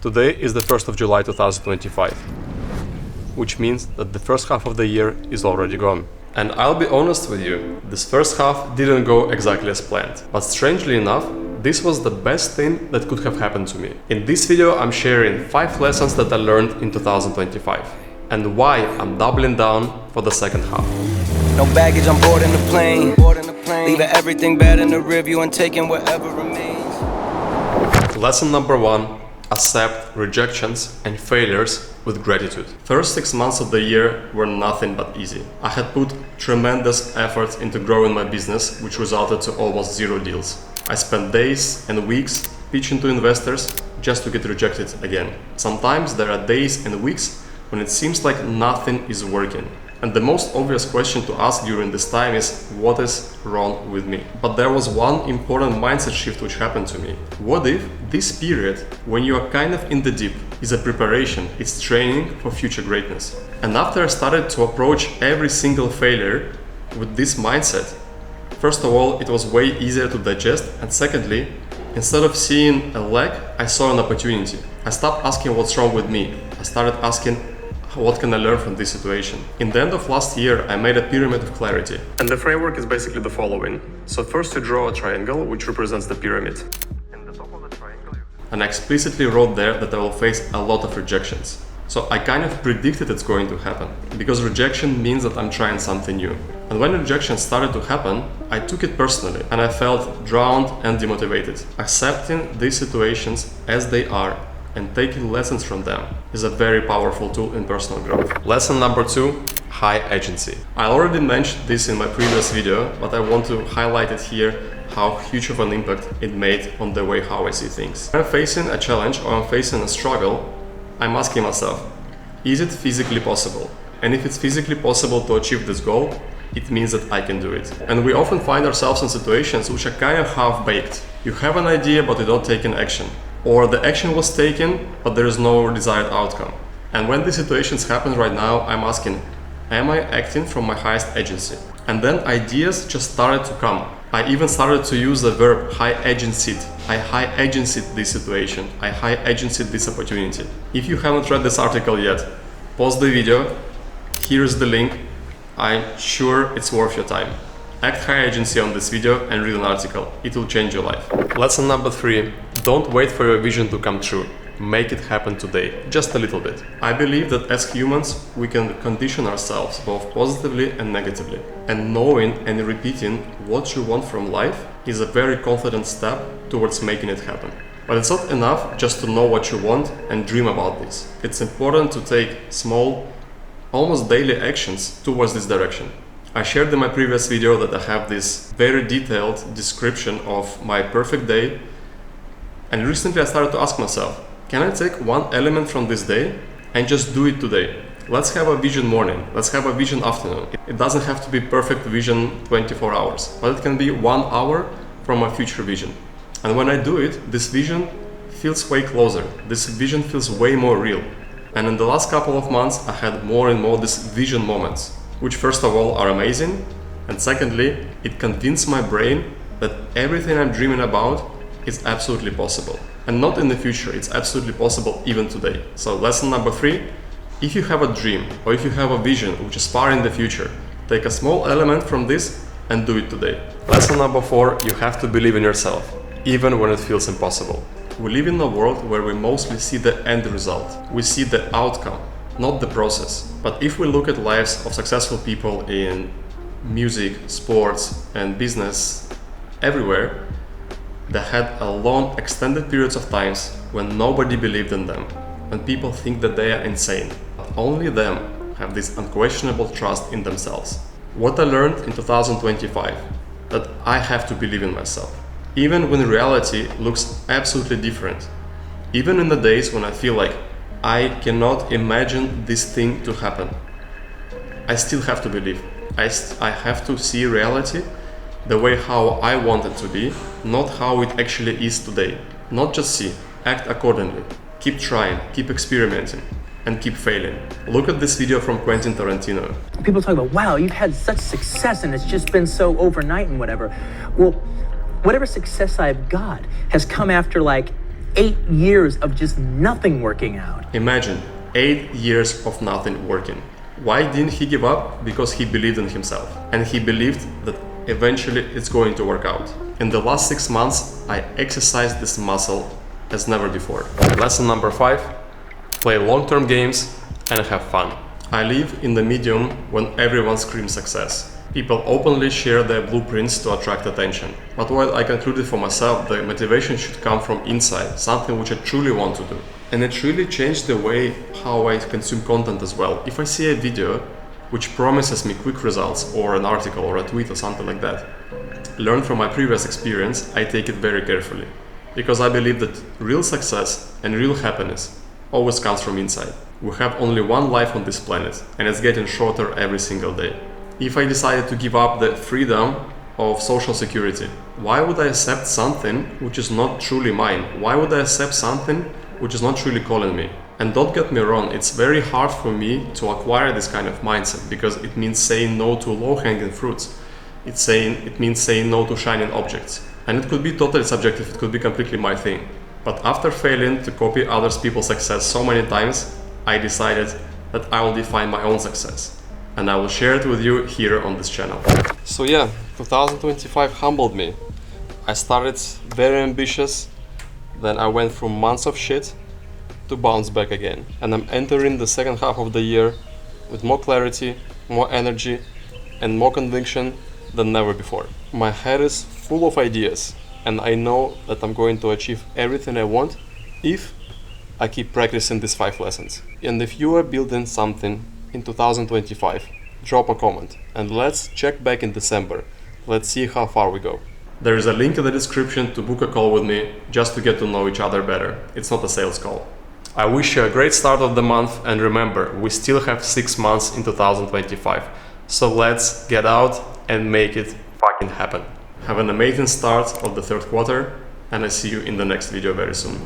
Today is the 1st of July 2025, which means that the first half of the year is already gone. And I'll be honest with you, this first half didn't go exactly as planned. But strangely enough, this was the best thing that could have happened to me. In this video, I'm sharing 5 lessons that I learned in 2025 and why I'm doubling down for the second half. No baggage, I'm boarding the plane. Leaving everything bad in the rearview and taking whatever remains. Lesson number 1. Accept rejections and failures with gratitude. First 6 months of the year were nothing but easy. I had put tremendous effort into growing my business, which resulted to almost 0 deals. I spent days and weeks pitching to investors just to get rejected again. Sometimes there are days and weeks when it seems like nothing is working. And the most obvious question to ask during this time is, what is wrong with me? But there was one important mindset shift which happened to me. What if this period, when you are kind of in the deep, is a preparation, it's training for future greatness? And after I started to approach every single failure with this mindset, first of all, it was way easier to digest, and secondly, instead of seeing a lack, I saw an opportunity. I stopped asking what's wrong with me. I started asking, what can I learn from this situation? In the end of last year, I made a pyramid of clarity. And the framework is basically the following. So first you draw a triangle, which represents the pyramid. In the top of the triangle, and I explicitly wrote there that I will face a lot of rejections. So I kind of predicted it's going to happen, because rejection means that I'm trying something new. And when rejection started to happen, I took it personally, and I felt drowned and demotivated. Accepting these situations as they are and taking lessons from them is a very powerful tool in personal growth. Lesson number 2, high agency. I already mentioned this in my previous video, but I want to highlight it here, how huge of an impact it made on the way how I see things. When I'm facing a challenge or I'm facing a struggle, I'm asking myself, is it physically possible? And if it's physically possible to achieve this goal, it means that I can do it. And we often find ourselves in situations which are kind of half-baked. You have an idea, but you don't take an action. Or the action was taken, but there is no desired outcome. And when these situations happen right now, I'm asking, am I acting from my highest agency? And then ideas just started to come. I even started to use the verb high agency. I high agency this situation. I high agency this opportunity. If you haven't read this article yet, pause the video. Here's the link. I'm sure it's worth your time. Act high agency on this video and read an article. It will change your life. Lesson number 3. Don't wait for your vision to come true. Make it happen today, just a little bit. I believe that as humans, we can condition ourselves both positively and negatively. And knowing and repeating what you want from life is a very confident step towards making it happen. But it's not enough just to know what you want and dream about this. It's important to take small, almost daily actions towards this direction. I shared in my previous video that I have this very detailed description of my perfect day, and recently I started to ask myself, can I take one element from this day and just do it today? Let's have a vision morning, let's have a vision afternoon. It doesn't have to be perfect vision 24 hours, but it can be 1 hour from my future vision. And when I do it, this vision feels way closer, this vision feels way more real. And in the last couple of months, I had more and more these vision moments, which first of all are amazing, and secondly, it convinced my brain that everything I'm dreaming about is absolutely possible. And not in the future, it's absolutely possible even today. So lesson number 3, if you have a dream or if you have a vision which is far in the future, take a small element from this and do it today. Lesson number 4, you have to believe in yourself, even when it feels impossible. We live in a world where we mostly see the end result. We see the outcome, not the process. But if we look at lives of successful people in music, sports, and business everywhere, they had a long, extended periods of times when nobody believed in them, when people think that they are insane. But only them have this unquestionable trust in themselves. What I learned in 2025, that I have to believe in myself, even when reality looks absolutely different. Even in the days when I feel like I cannot imagine this thing to happen, I still have to believe. I have to see reality the way how I want it to be, not how it actually is today. Not just see, act accordingly. Keep trying, keep experimenting, and keep failing. Look at this video from Quentin Tarantino. People talk about, wow, you've had such success and it's just been so overnight and whatever. Well, whatever success I've got has come after like 8 years of just nothing working out. Imagine 8 years of nothing working. Why didn't he give up? Because he believed in himself. And he believed that eventually it's going to work out. In the last 6 months, I exercised this muscle as never before. Lesson number 5, play long-term games and have fun. I live in the medium when everyone screams success. People openly share their blueprints to attract attention. But what I concluded for myself, the motivation should come from inside, something which I truly want to do. And it really changed the way how I consume content as well. If I see a video which promises me quick results, or an article or a tweet or something like that, learn from my previous experience, I take it very carefully. Because I believe that real success and real happiness always comes from inside. We have only one life on this planet, and it's getting shorter every single day. If I decided to give up the freedom of social security, why would I accept something which is not truly mine? Why would I accept something which is not truly calling me? And don't get me wrong, it's very hard for me to acquire this kind of mindset, because it means saying no to low-hanging fruits. It means saying no to shining objects. And it could be totally subjective, it could be completely my thing. But after failing to copy other people's success so many times, I decided that I will define my own success. And I will share it with you here on this channel. So yeah, 2025 humbled me. I started very ambitious, then I went through months of shit to bounce back again. And I'm entering the second half of the year with more clarity, more energy, and more conviction than never before. My head is full of ideas, and I know that I'm going to achieve everything I want if I keep practicing these 5 lessons. And if you are building something in 2025, drop a comment and let's check back in December. Let's see how far we go. There is a link in the description to book a call with me just to get to know each other better. It's not a sales call. I wish you a great start of the month, and remember, we still have 6 months in 2025. So let's get out and make it fucking happen. Have an amazing start of the 3rd quarter, and I see you in the next video very soon.